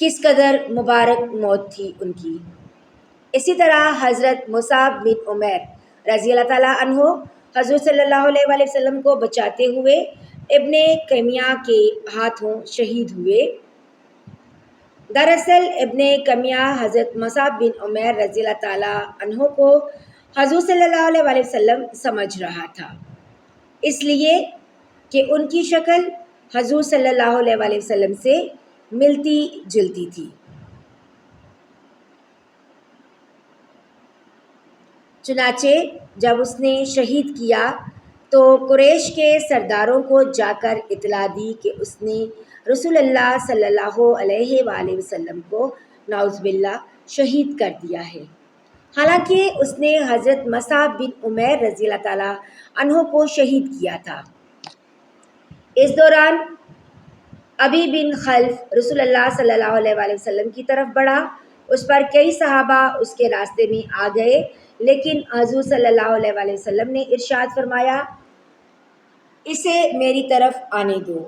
کس قدر مبارک موت تھی ان کی۔ اسی طرح حضرت مصعب بن عمیر رضی اللہ تعالیٰ عنہ حضور صلی اللہ علیہ وآلہ وسلم کو بچاتے ہوئے ابن کمیہ کے ہاتھوں شہید ہوئے۔ دراصل ابن کمیہ حضرت مصعب بن عمیر رضی اللہ تعالیٰ عنہ کو حضور صلی اللہ علیہ وآلہ وسلم سمجھ رہا تھا، اس لیے کہ ان کی شکل حضور صلی اللہ علیہ وآلہ وسلم سے ملتی جلتی تھی۔ چنانچہ جب اس نے شہید کیا تو قریش کے سرداروں کو جا کر اطلاع دی کہ اس نے رسول اللہ صلی اللہ علیہ وآلہ وسلم کو نعوذ باللہ شہید کر دیا ہے، حالانکہ اس نے حضرت مصعب بن عمیر رضی اللہ تعالیٰ عنہ کو شہید کیا تھا۔ اس دوران ابی بن خلف رسول اللہ صلی اللہ علیہ وآلہ وسلم کی طرف بڑھا، اس پر کئی صحابہ اس کے راستے میں آ گئے، لیکن حضور صلی اللہ علیہ وآلہ وسلم نے ارشاد فرمایا، اسے میری طرف آنے دو۔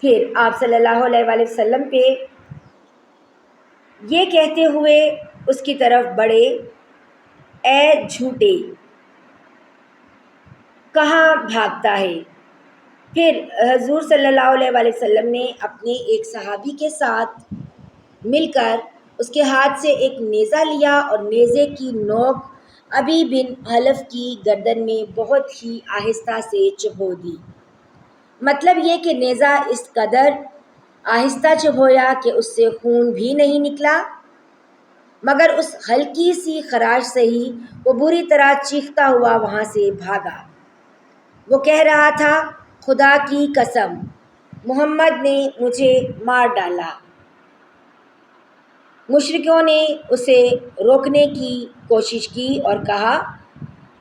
پھر آپ صلی اللہ علیہ وآلہ وسلم پہ یہ کہتے ہوئے اس کی طرف بڑھے، اے جھوٹے، کہاں بھاگتا ہے؟ پھر حضور صلی اللہ علیہ وآلہ وسلم نے اپنے ایک صحابی کے ساتھ مل کر اس کے ہاتھ سے ایک نیزہ لیا اور نیزے کی نوک ابی بن خلف کی گردن میں بہت ہی آہستہ سے چبھو دی۔ مطلب یہ کہ نیزہ اس قدر آہستہ چبھویا کہ اس سے خون بھی نہیں نکلا، مگر اس ہلکی سی خراش سے ہی وہ بری طرح چیختا ہوا وہاں سے بھاگا۔ وہ کہہ رہا تھا، خدا کی قسم، محمد نے مجھے مار ڈالا۔ مشرکوں نے اسے روکنے کی کوشش کی اور کہا،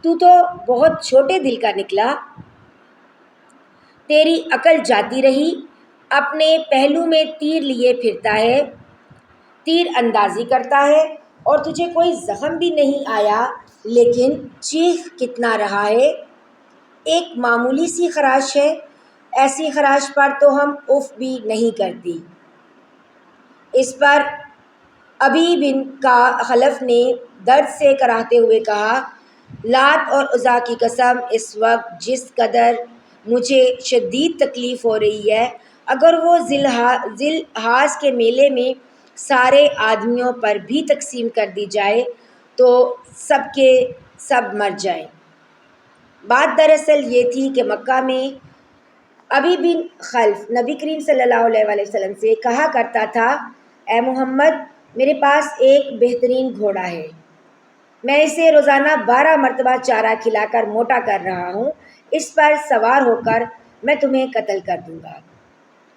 تو بہت چھوٹے دل کا نکلا، تیری عقل جاتی رہی، اپنے پہلو میں تیر لیے پھرتا ہے، تیر اندازی کرتا ہے اور تجھے کوئی زخم بھی نہیں آیا، لیکن چیخ کتنا رہا ہے، ایک معمولی سی خراش ہے، ایسی خراش پر تو ہم اف بھی نہیں کرتی۔ اس پر ابی بن خلف نے درد سے کراہتے ہوئے کہا، لات اور عزیٰ کی قسم، اس وقت جس قدر مجھے شدید تکلیف ہو رہی ہے، اگر وہ ذی الحاظ کے میلے میں سارے آدمیوں پر بھی تقسیم کر دی جائے تو سب کے سب مر جائیں۔ بات دراصل یہ تھی کہ مکہ میں ابی بن خلف نبی کریم صلی اللہ علیہ وآلہ وسلم سے کہا کرتا تھا، اے محمد، میرے پاس ایک بہترین گھوڑا ہے، میں اسے روزانہ 12 مرتبہ چارہ کھلا کر موٹا کر رہا ہوں، اس پر سوار ہو کر میں تمہیں قتل کر دوں گا۔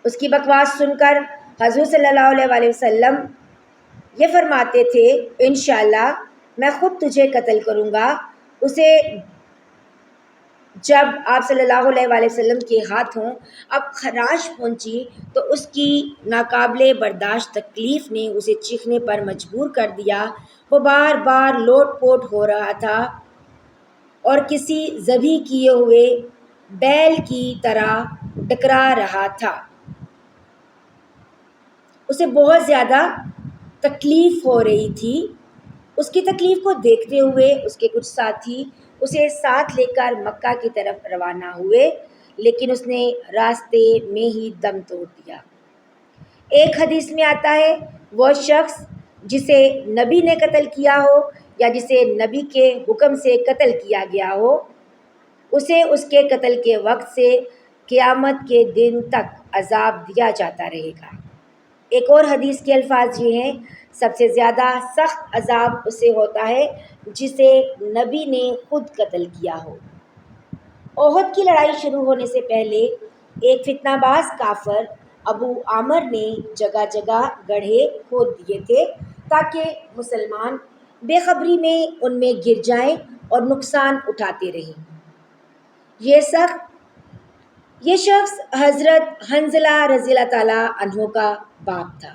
اس کی بکواس سن کر حضور صلی اللہ علیہ وآلہ وسلم یہ فرماتے تھے، انشاءاللہ میں خود تجھے قتل کروں گا۔ اسے جب آپ صلی اللہ علیہ وآلہ وسلم کے ہاتھوں اب خراش پہنچی تو اس کی ناقابل برداشت تکلیف نے اسے چیخنے پر مجبور کر دیا۔ وہ بار بار لوٹ پوٹ ہو رہا تھا اور کسی ذبح کیے ہوئے بیل کی طرح ٹکرا رہا تھا۔ اسے بہت زیادہ تکلیف ہو رہی تھی۔ اس کی تکلیف کو دیکھتے ہوئے اس کے کچھ ساتھی اسے ساتھ لے کر مکہ کی طرف روانہ ہوئے، لیکن اس نے راستے میں ہی دم توڑ دیا۔ ایک حدیث میں آتا ہے، وہ شخص جسے نبی نے قتل کیا ہو یا جسے نبی کے حکم سے قتل کیا گیا ہو، اسے اس کے قتل کے وقت سے قیامت کے دن تک عذاب دیا جاتا رہے گا۔ ایک اور حدیث کے الفاظ یہ ہیں، سب سے زیادہ سخت عذاب اسے ہوتا ہے جسے نبی نے خود قتل کیا ہو۔ احد کی لڑائی شروع ہونے سے پہلے ایک فتنہ باز کافر ابو عامر نے جگہ جگہ گڑھے کھود دیے تھے تاکہ مسلمان بے خبری میں ان میں گر جائیں اور نقصان اٹھاتے رہیں۔ یہ شخص حضرت حنظلہ رضی اللہ تعالیٰ عنہ کا باپ تھا۔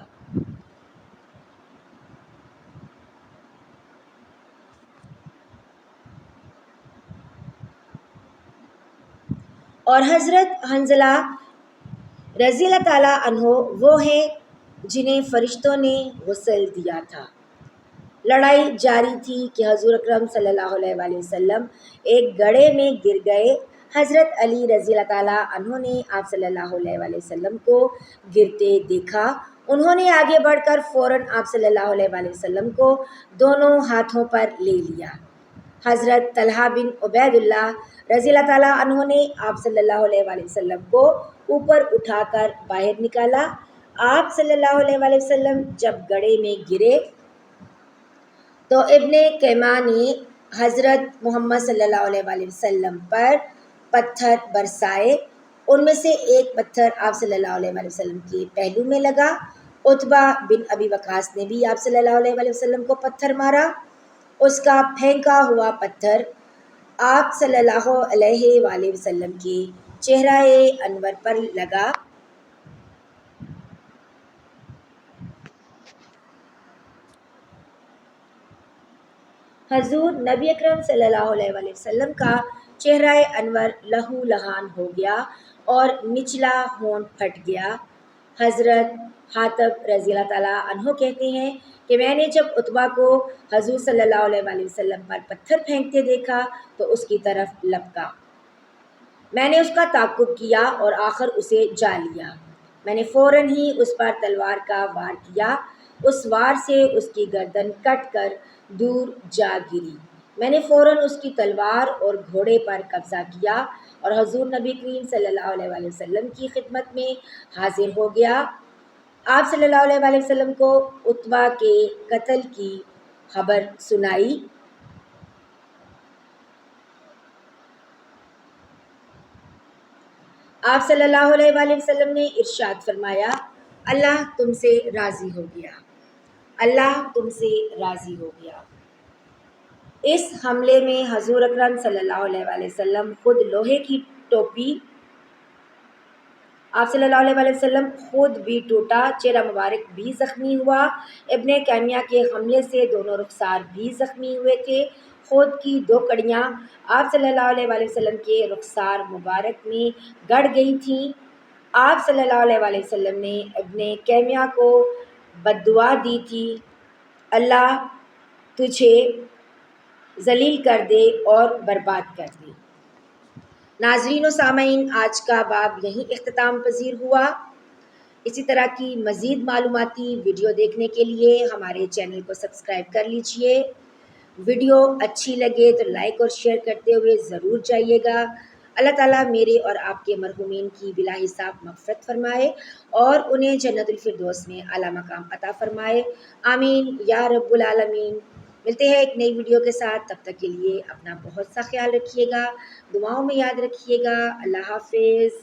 اور حضرت حنظلہ رضی اللہ تعالیٰ عنہ وہ ہیں جنہیں فرشتوں نے غسل دیا تھا۔ لڑائی جاری تھی کہ حضور اکرم صلی اللہ علیہ وآلہ وسلم ایک گڑھے میں گر گئے۔ حضرت علی رضی اللہ تعالیٰ عنہ نے آپ صلی اللہ علیہ وآلہ وسلم کو گرتے دیکھا۔ انہوں نے آگے بڑھ کر فوراً آپ صلی اللہ علیہ وآلہ وسلم کو دونوں ہاتھوں پر لے لیا۔ حضرت طلحہ بن عبید اللہ رضی اللہ تعالیٰ عنہ نے آپ صلی اللہ علیہ وآلہ وسلم کو اوپر اٹھا کر باہر نکالا۔ آپ صلی اللہ علیہ وآلہ وسلم جب گڑھے میں گرے تو ابن کیما نے حضرت محمد صلی اللہ علیہ وآلہ وسلم پر پتھر برسائے۔ ان میں سے ایک پتھر آپ صلی اللہ علیہ وآلہ وسلم کے پہلو میں لگا۔ عتبہ بن ابی وقاص نے بھی آپ صلی اللہ علیہ وآلہ وسلم کو پتھر مارا۔ اس کا پھینکا ہوا پتھر آپ صلی اللہ علیہ وآلہ وسلم کے چہرہ انور پر لگا۔ حضور نبی اکرم صلی اللہ علیہ وآلہ وسلم کا چہرہ انور لہو لہان ہو گیا اور نچلا ہونٹ پھٹ گیا۔ حضرت حاتب رضی اللہ تعالیٰ عنہ کہتے ہیں کہ میں نے جب عتبہ کو حضور صلی اللہ علیہ وآلہ وسلم پر پتھر پھینکتے دیکھا تو اس کی طرف لپکا۔ میں نے اس کا تعقب کیا اور آخر اسے جا لیا۔ میں نے فوراً ہی اس پر تلوار کا وار کیا۔ اس وار سے اس کی گردن کٹ کر دور جا گری۔ میں نے فوراً اس کی تلوار اور گھوڑے پر قبضہ کیا اور حضور نبی کریم صلی اللہ علیہ وآلہ وسلم کی خدمت میں حاضر ہو گیا۔ آپ صلی اللہ علیہ وآلہ وسلم کو عتبہ کے قتل کی خبر سنائی۔ آپ صلی اللہ علیہ وآلہ وسلم نے ارشاد فرمایا، اللہ تم سے راضی ہو گیا، اللہ تم سے راضی ہو گیا۔ اس حملے میں حضور اکرم صلی اللہ علیہ وآلہ وسلم خود لوہے کی ٹوپی، آپ صلی اللہ علیہ وآلہ وسلم خود بھی ٹوٹا، چہرہ مبارک بھی زخمی ہوا۔ ابن کیمیہ کے حملے سے دونوں رخسار بھی زخمی ہوئے تھے۔ خود کی 2 کڑیاں آپ صلی اللہ علیہ وآلہ وسلم کے رخسار مبارک میں گڑ گئی تھیں۔ آپ صلی اللہ علیہ وآلہ وسلم نے ابن کیمیہ کو بددعا دی تھی، اللہ تجھے ذلیل کر دے اور برباد کر دے۔ ناظرین و سامعین، آج کا باب یہیں اختتام پذیر ہوا۔ اسی طرح کی مزید معلوماتی ویڈیو دیکھنے کے لیے ہمارے چینل کو سبسکرائب کر لیجئے۔ ویڈیو اچھی لگے تو لائک اور شیئر کرتے ہوئے ضرور جائیے گا۔ اللہ تعالیٰ میرے اور آپ کے مرحومین کی بلا حساب مغفرت فرمائے اور انہیں جنت الفردوس میں اعلیٰ مقام عطا فرمائے، آمین یا رب العالمین۔ ملتے ہیں ایک نئی ویڈیو کے ساتھ، تب تک کے لیے اپنا بہت سا خیال رکھیے گا، دعاؤں میں یاد رکھیے گا۔ اللہ حافظ۔